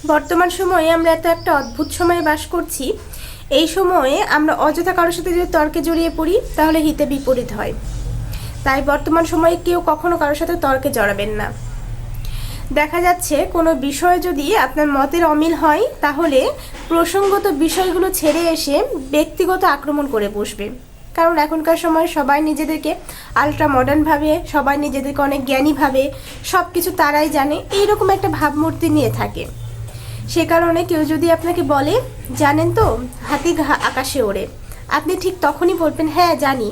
বর্তমান সময়ে আমরা একটা অদ্ভুত সময়ে বাস করছি। এই সময়ে আমরা অযথা কারোর সাথে যদি তর্কে জড়িয়ে পড়ি তাহলে হিতে বিপরীত হয়। তাই বর্তমান সময়ে কেউ কখনো কারোর সাথে তর্কে জড়াবেন না। দেখা যাচ্ছে কোনো বিষয়ে যদি আপনার মতের অমিল হয় তাহলে প্রসঙ্গত বিষয়গুলো ছেড়ে এসে ব্যক্তিগত আক্রমণ করে বসবে। কারণ এখনকার সময় সবাই নিজেদেরকে আলট্রা মডার্ন ভাবে, সবাই নিজেদেরকে অনেক জ্ঞানী ভাবে, সব কিছু তারাই জানে, এইরকম একটা ভাবমূর্তি নিয়ে থাকে। সে কারণে কেউ যদি আপনাকে বলে, জানেন তো হাতি আকাশে ওড়ে, আপনি ঠিক তখনই বলবেন, হ্যাঁ জানি,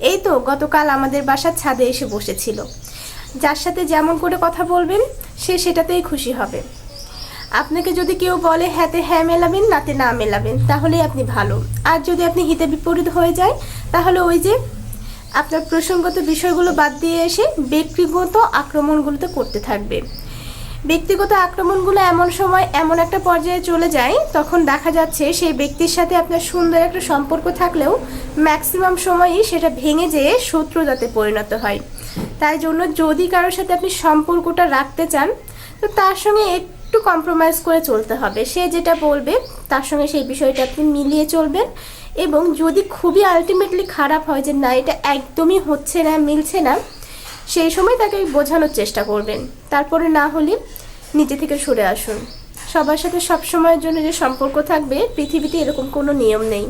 এই তো গতকাল আমাদের বাসার ছাদে এসে বসেছিল। যার সাথে যেমন করে কথা বলবেন সে সেটাতেই খুশি হবে। আপনাকে যদি কেউ বলে হ্যাঁতে হ্যাঁ মেলাবেন, নাতে না মেলাবেন, তাহলেই আপনি ভালো। আর যদি আপনি হিতে বিপরীত হয়ে যায় তাহলে ওই যে আপনার প্রসঙ্গত বিষয়গুলো বাদ দিয়ে এসে ব্যক্তিগত আক্রমণগুলোতে করতে থাকবে। ব্যক্তিগত আক্রমণগুলো এমন সময় এমন একটা পর্যায়ে চলে যায়, তখন দেখা যাচ্ছে সেই ব্যক্তির সাথে আপনার সুন্দর একটা সম্পর্ক থাকলেও ম্যাক্সিমাম সময়ই সেটা ভেঙে যেয়ে শত্রুতাতে পরিণত হয়। তাই জন্য যদি কারোর সাথে আপনি সম্পর্কটা রাখতে চান তো তার সঙ্গে একটু কম্প্রোমাইজ করে চলতে হবে। সে যেটা বলবে তার সঙ্গে সেই বিষয়টা আপনি মিলিয়ে চলবেন। এবং যদি খুবই আলটিমেটলি খারাপ হয় যে না, এটা একদমই হচ্ছে না, মিলছে না, সেই সময় তাকে বোঝানোর চেষ্টা করবেন। তারপরে না হলে নিজে থেকে সরে আসুন। সবার সাথে সব সময়ের জন্য যে সম্পর্ক থাকবে পৃথিবীতে এরকম কোনো নিয়ম নেই।